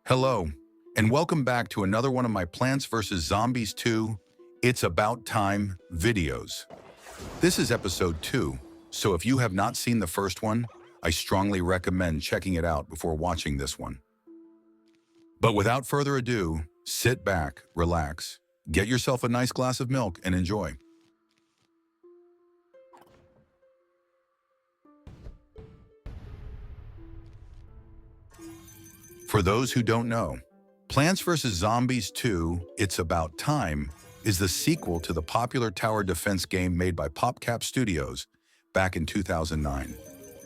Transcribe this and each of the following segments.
Hello, and welcome back to another one of my Plants vs. Zombies 2 It's About Time videos. This is episode 2, so if you have not seen the first one, I strongly recommend checking it out before watching this one. But without further ado, sit back, relax, get yourself a nice glass of milk, and enjoy. For those who don't know, Plants vs. Zombies 2 It's About Time is the sequel to the popular tower defense game made by PopCap Studios back in 2009.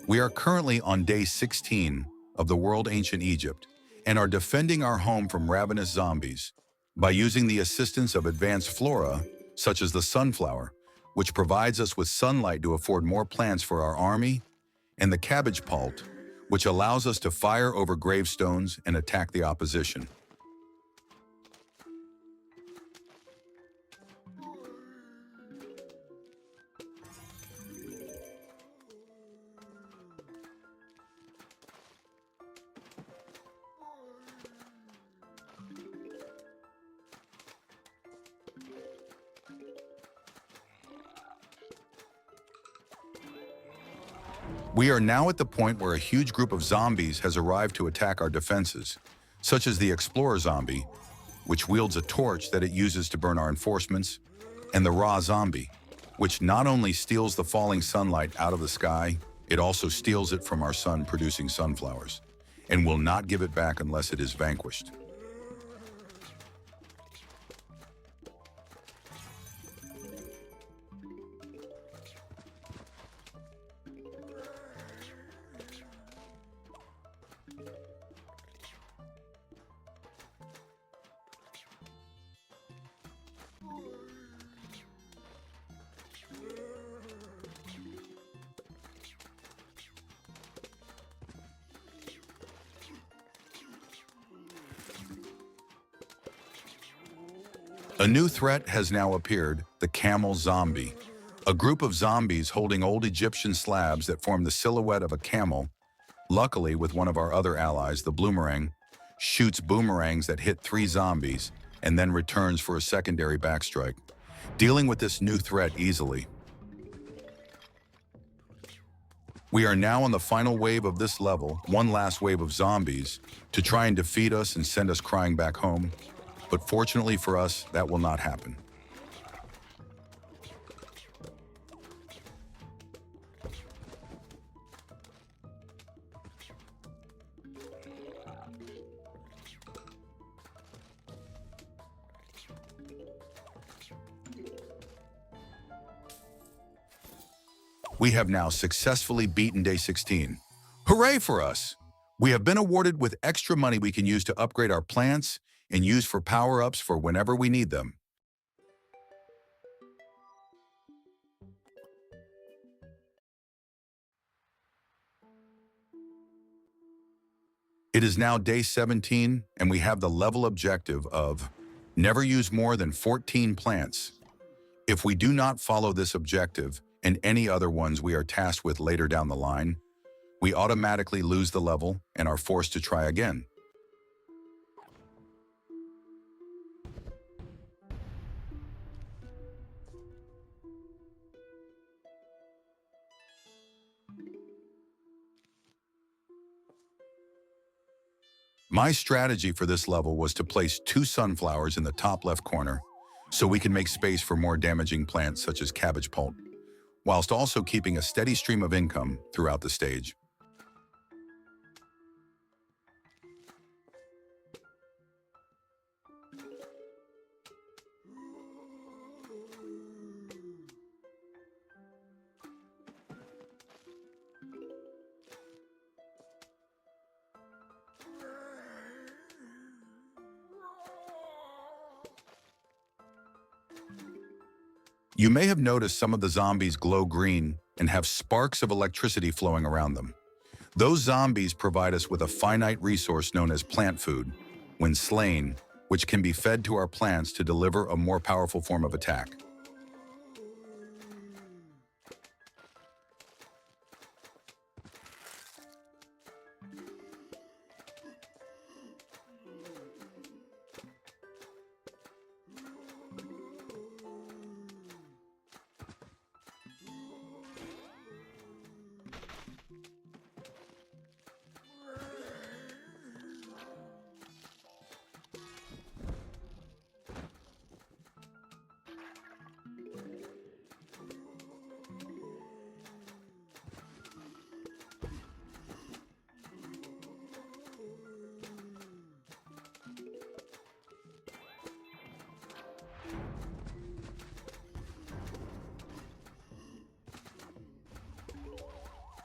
We are currently on day 16 of the world Ancient Egypt and are defending our home from ravenous zombies by using the assistance of advanced flora such as the sunflower, which provides us with sunlight to afford more plants for our army, and the cabbage pult, which allows us to fire over gravestones and attack the opposition. We are now at the point where a huge group of zombies has arrived to attack our defenses, such as the Explorer zombie, which wields a torch that it uses to burn our enforcements, and the Raw zombie, which not only steals the falling sunlight out of the sky, it also steals it from our sun producing sunflowers, and will not give it back unless it is vanquished. A new threat has now appeared, the camel zombie, a group of zombies holding old Egyptian slabs that form the silhouette of a camel. Luckily, with one of our other allies, the bloomerang, shoots boomerangs that hit 3 zombies and then returns for a secondary backstrike, dealing with this new threat easily. We are now on the final wave of this level, one last wave of zombies, to try and defeat us and send us crying back home. But fortunately for us, that will not happen. We have now successfully beaten day 16. Hooray for us! We have been awarded with extra money we can use to upgrade our plants and use for power-ups for whenever we need them. It is now day 17, and we have the level objective of never use more than 14 plants. If we do not follow this objective, and any other ones we are tasked with later down the line, we automatically lose the level and are forced to try again. My strategy for this level was to place 2 sunflowers in the top left corner so we can make space for more damaging plants such as cabbage pult, whilst also keeping a steady stream of income throughout the stage. You may have noticed some of the zombies glow green and have sparks of electricity flowing around them. Those zombies provide us with a finite resource known as plant food, when slain, which can be fed to our plants to deliver a more powerful form of attack.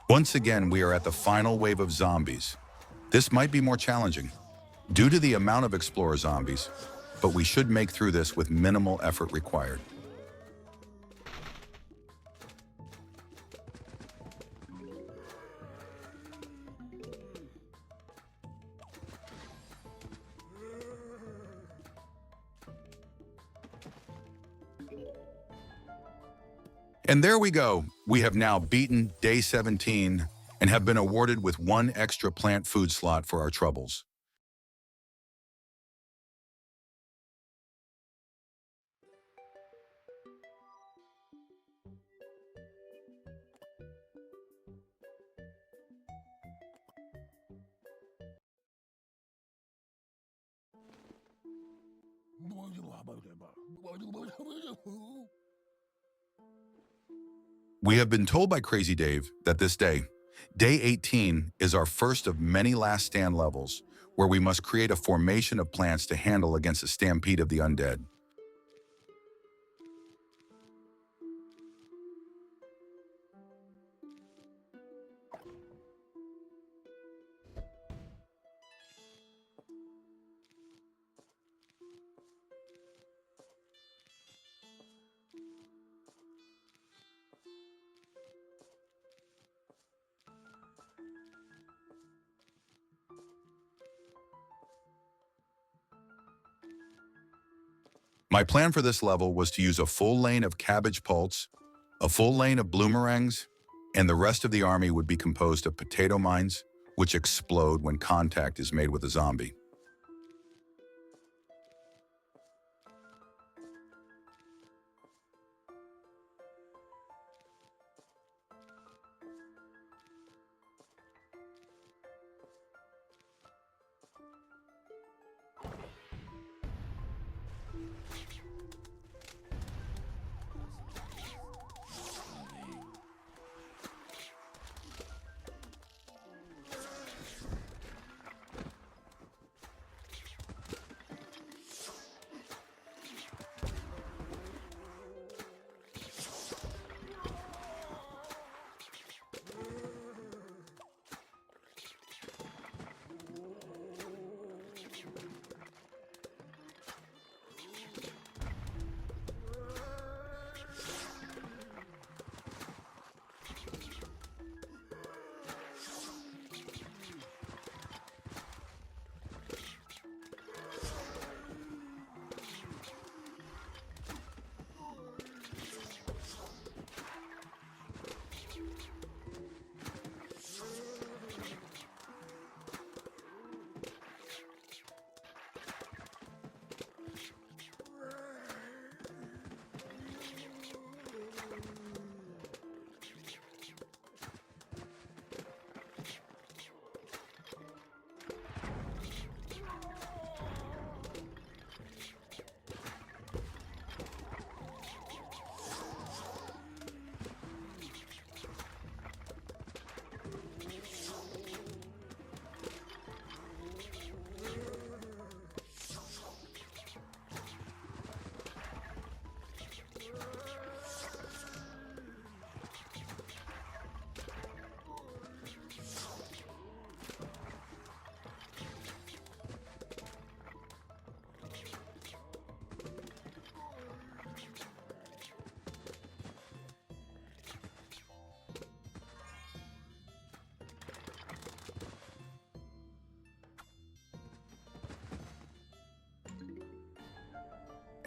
Once again, we are at the final wave of zombies. This might be more challenging due to the amount of explorer zombies, but we should make through this with minimal effort required. And there we go. We have now beaten day 17 and have been awarded with one extra plant food slot for our troubles. We have been told by Crazy Dave that this day, day 18, is our first of many last stand levels where we must create a formation of plants to handle against a stampede of the undead. My plan for this level was to use a full lane of cabbage pulse, a full lane of bloomerangs, and the rest of the army would be composed of potato mines, which explode when contact is made with a zombie.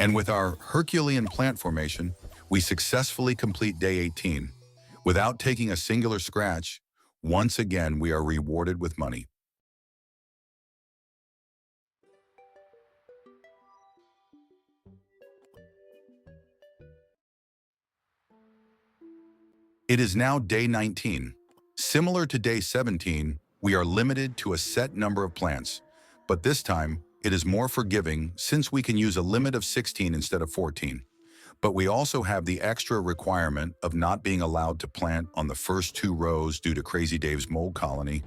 And with our Herculean plant formation, we successfully complete day 18. Without taking a singular scratch, once again we are rewarded with money. It is now day 19. Similar to day 17, we are limited to a set number of plants, but this time it is more forgiving since we can use a limit of 16 instead of 14. But we also have the extra requirement of not being allowed to plant on the first 2 rows due to Crazy Dave's mold colony.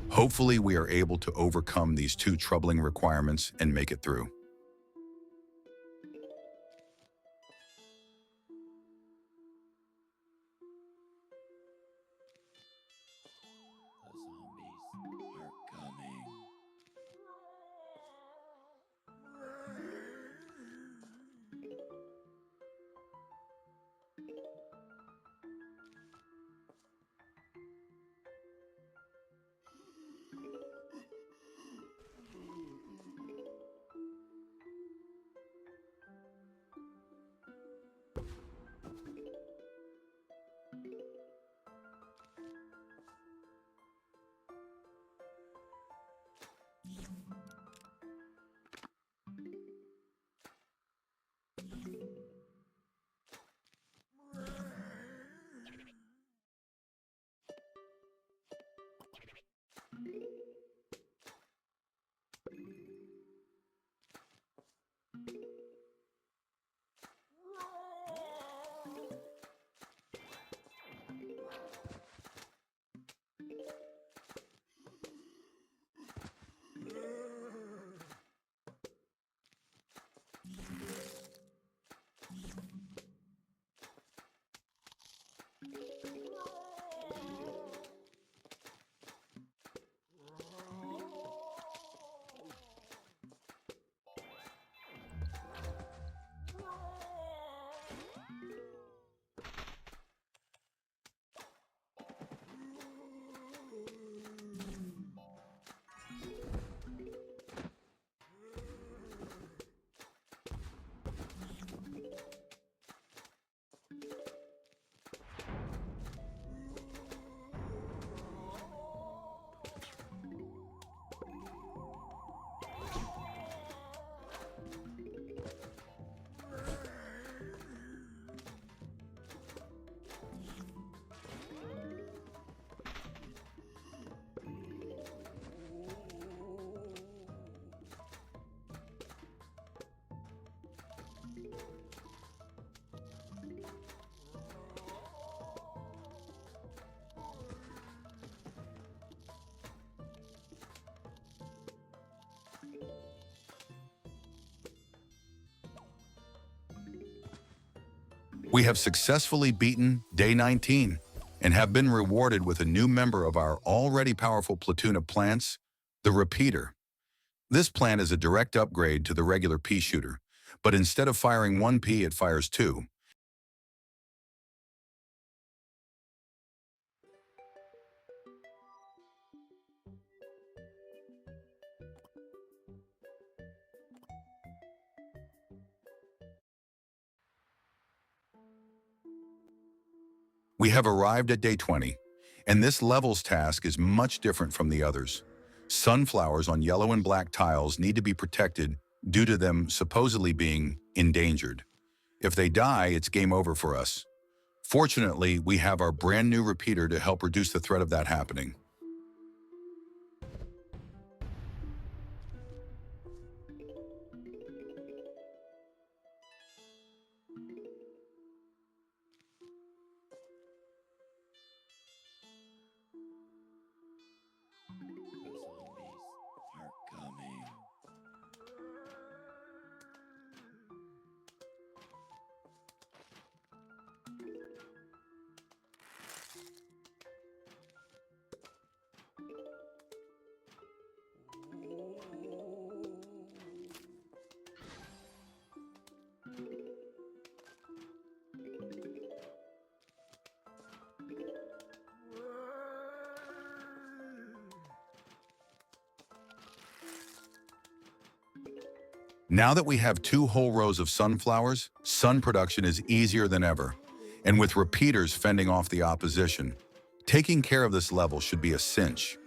Hopefully we are able to overcome these 2 troubling requirements and make it through. We have successfully beaten Day 19 and have been rewarded with a new member of our already powerful platoon of plants, the Repeater. This plant is a direct upgrade to the regular pea shooter, but instead of firing one pea, it fires two. We have arrived at Day 20, and this level's task is much different from the others. Sunflowers on yellow and black tiles need to be protected due to them supposedly being endangered. If they die, it's game over for us. Fortunately, we have our brand new repeater to help reduce the threat of that happening. Now that we have 2 whole rows of sunflowers, sun production is easier than ever. And with repeaters fending off the opposition, taking care of this level should be a cinch.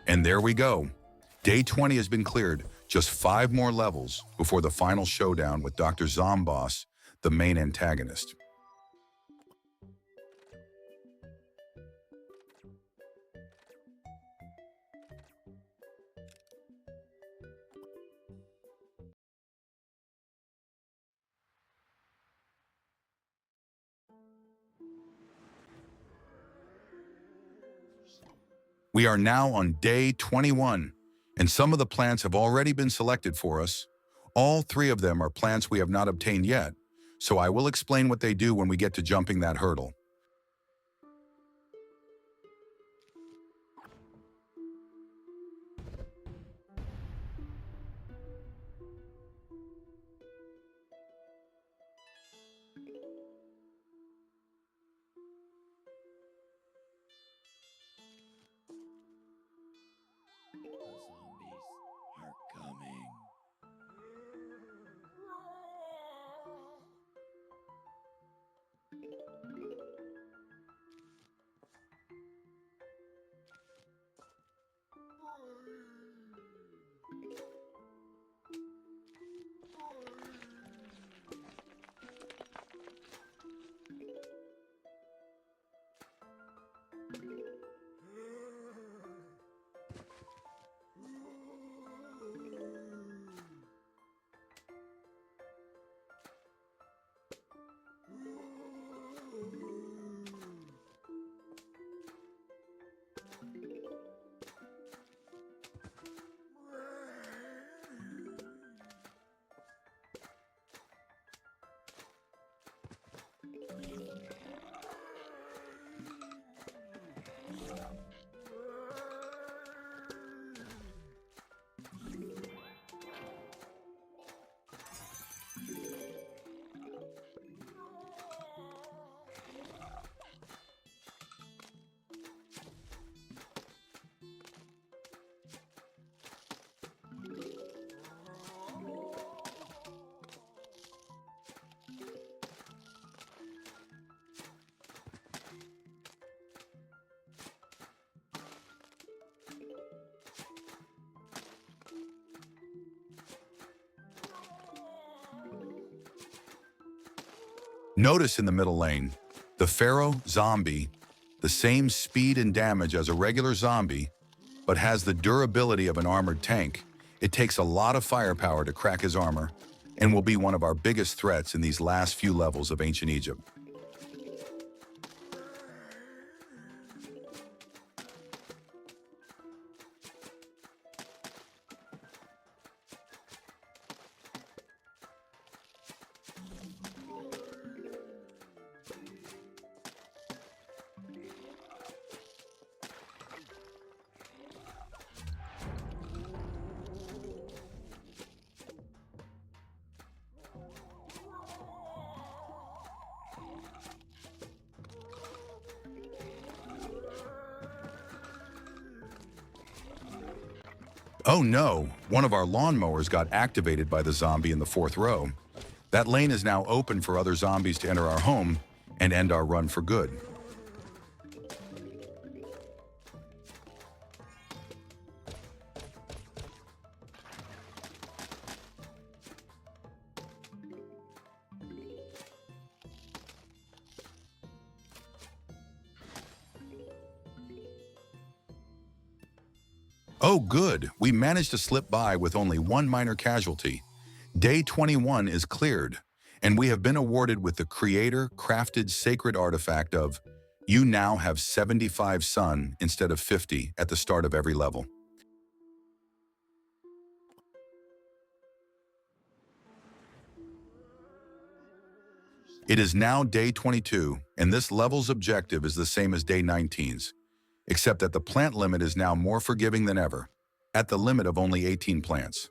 And there we go. Day 20 has been cleared. Just 5 more levels before the final showdown with Doctor Zomboss, the main antagonist. We are now on Day 21, and some of the plants have already been selected for us. All 3 of them are plants we have not obtained yet, so I will explain what they do when we get to jumping that hurdle. Notice in the middle lane, the Pharaoh zombie, the same speed and damage as a regular zombie, but has the durability of an armored tank. It takes a lot of firepower to crack his armor and will be one of our biggest threats in these last few levels of Ancient Egypt. Oh no, one of our lawnmowers got activated by the zombie in the 4th row. That lane is now open for other zombies to enter our home and end our run for good. Oh good, we managed to slip by with only one minor casualty. Day 21 is cleared, and we have been awarded with the Creator-crafted sacred artifact of you now have 75 sun instead of 50 at the start of every level. It is now day 22, and this level's objective is the same as day 19's, except that the plant limit is now more forgiving than ever, at the limit of only 18 plants.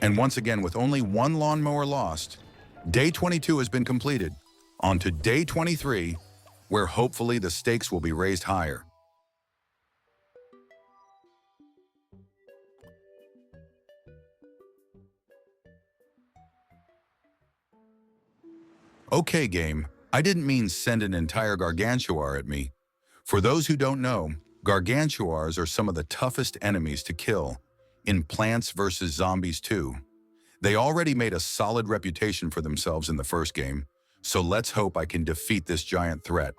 And once again, with only one lawnmower lost, day 22 has been completed. On to day 23, where hopefully the stakes will be raised higher. Okay, game, I didn't mean send an entire gargantuar at me. For those who don't know, gargantuars are some of the toughest enemies to kill in Plants vs. Zombies 2. They already made a solid reputation for themselves in the first game, so let's hope I can defeat this giant threat.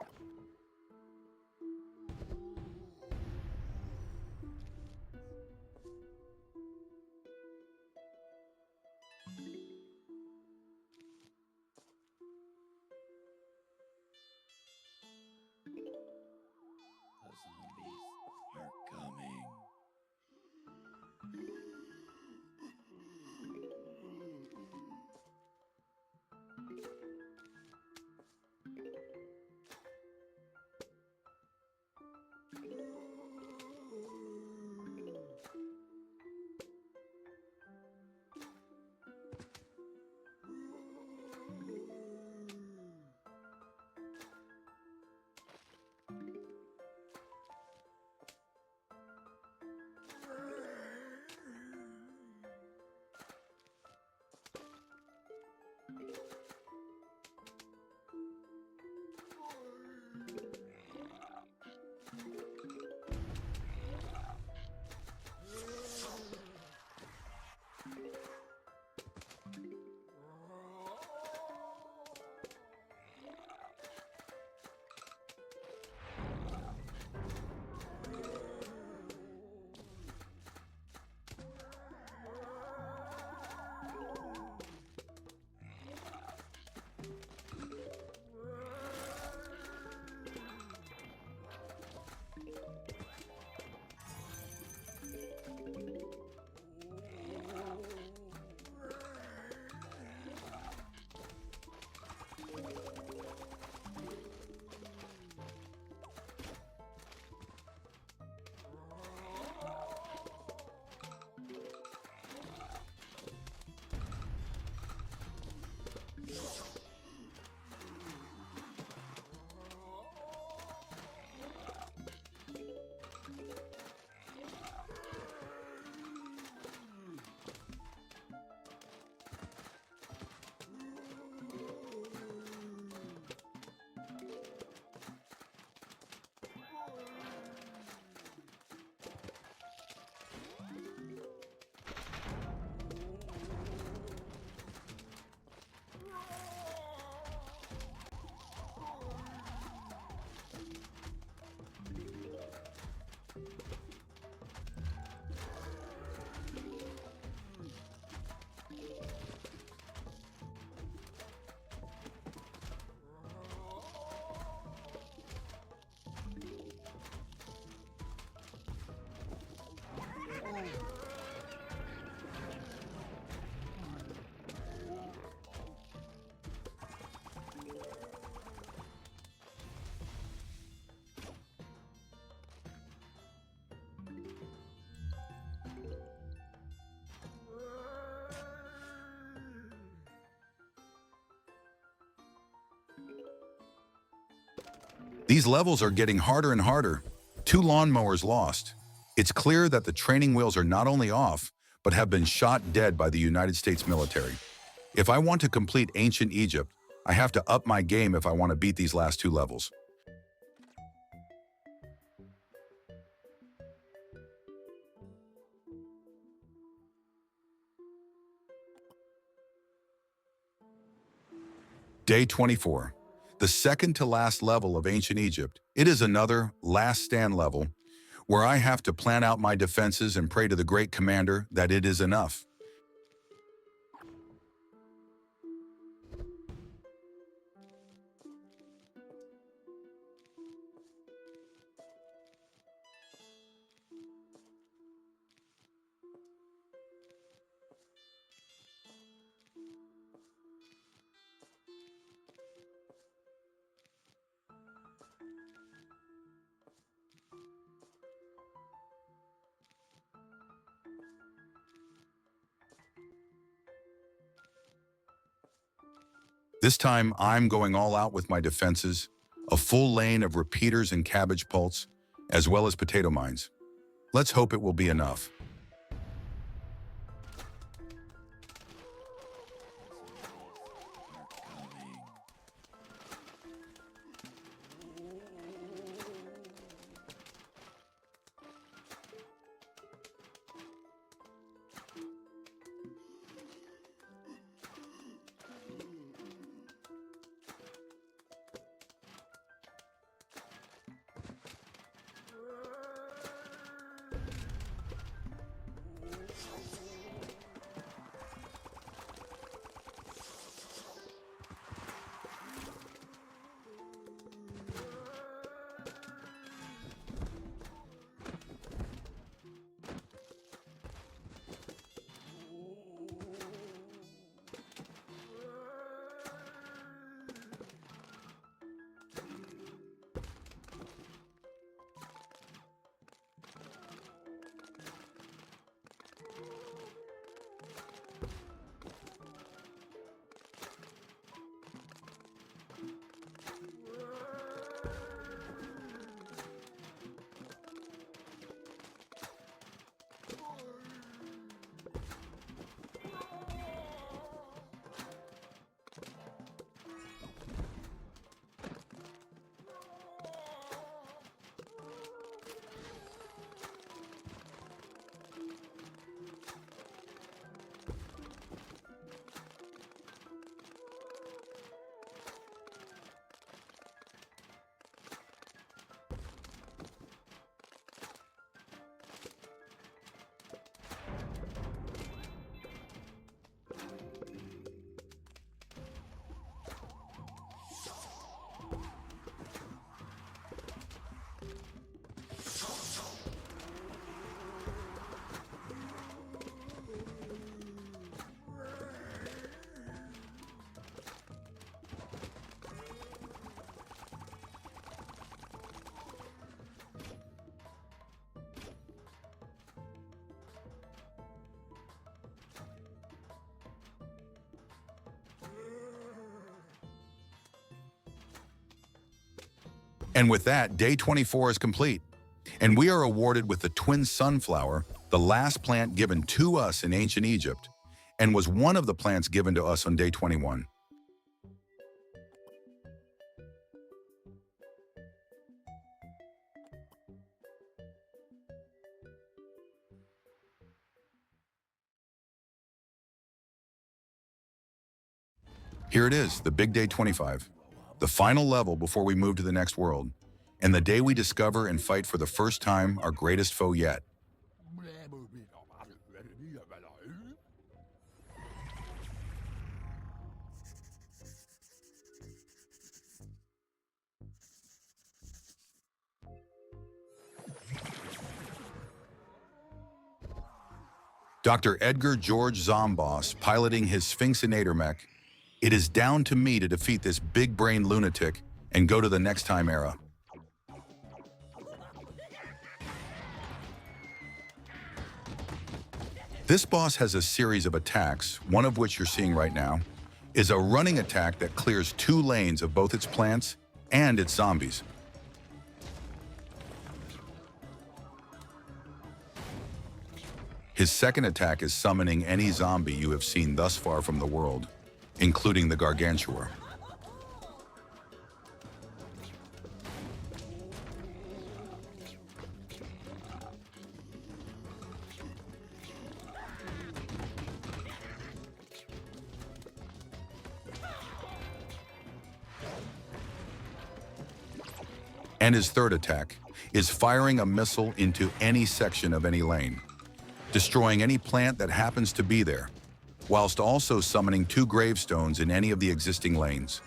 The zombies are coming. These levels are getting harder and harder. 2 lawnmowers lost. It's clear that the training wheels are not only off, but have been shot dead by the United States military. If I want to complete ancient Egypt, I have to up my game if I want to beat these last 2 levels. Day 24. The second to last level of ancient Egypt. It is another last stand level where I have to plan out my defenses and pray to the great commander that it is enough. This time, I'm going all out with my defenses, a full lane of repeaters and cabbage pulse, as well as potato mines. Let's hope it will be enough. And with that, day 24 is complete. And we are awarded with the twin sunflower, the last plant given to us in ancient Egypt, and was one of the plants given to us on day 21. Here it is, the big day 25, the final level before we move to the next world, and the day we discover and fight for the first time our greatest foe yet. Dr. Edgar George Zomboss piloting his Sphinxinator mech. It is down to me to defeat this big-brain lunatic and go to the next time era. This boss has a series of attacks, one of which you're seeing right now, is a running attack that clears 2 lanes of both its plants and its zombies. His second attack is summoning any zombie you have seen thus far from the world, including the Gargantuar. And his third attack is firing a missile into any section of any lane, destroying any plant that happens to be there, whilst also summoning 2 gravestones in any of the existing lanes.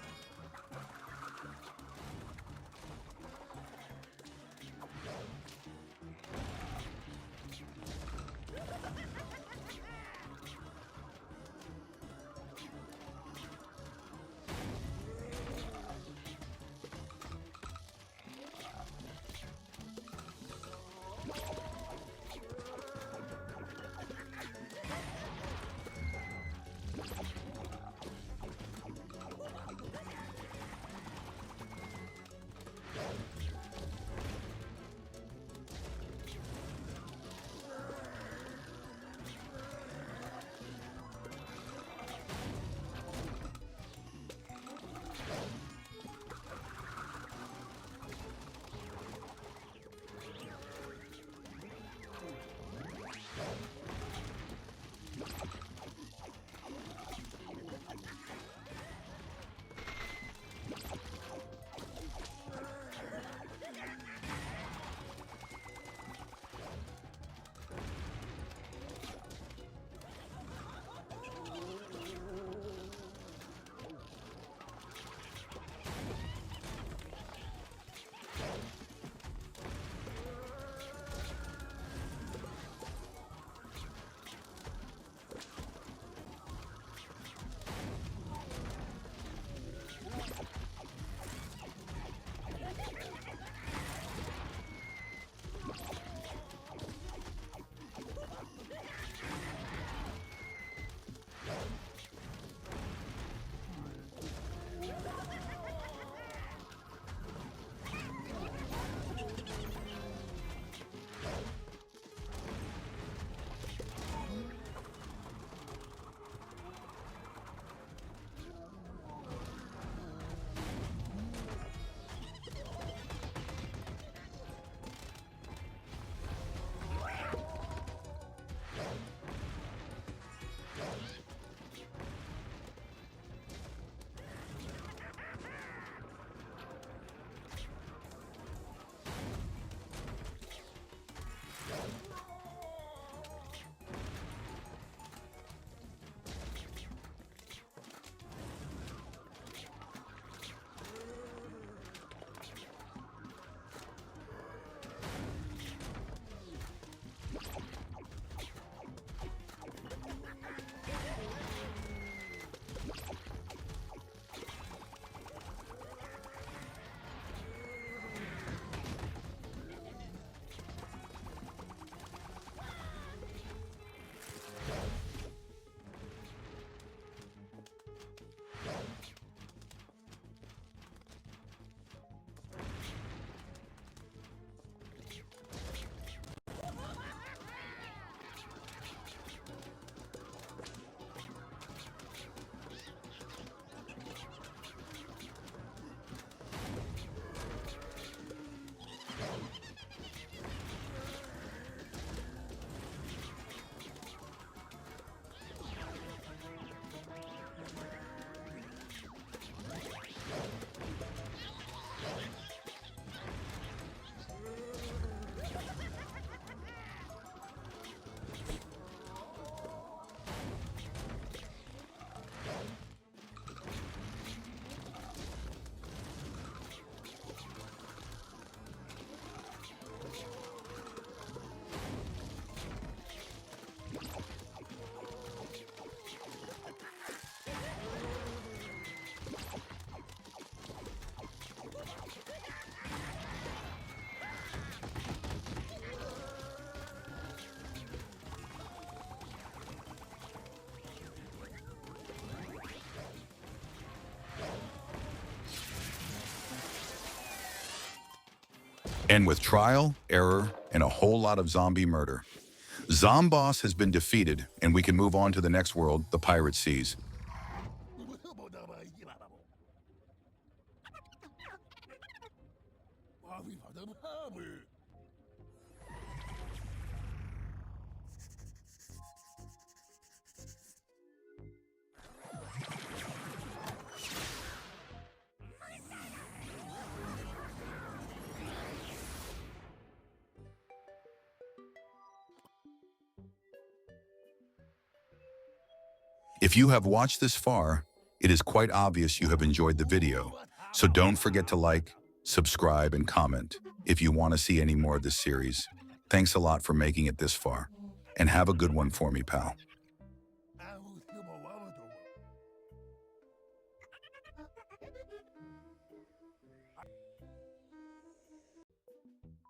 And with trial, error, and a whole lot of zombie murder, Zomboss has been defeated, and we can move on to the next world, the Pirate Seas. If you have watched this far, it is quite obvious you have enjoyed the video, so don't forget to like, subscribe, and comment if you want to see any more of this series. Thanks a lot for making it this far, and have a good one for me, pal.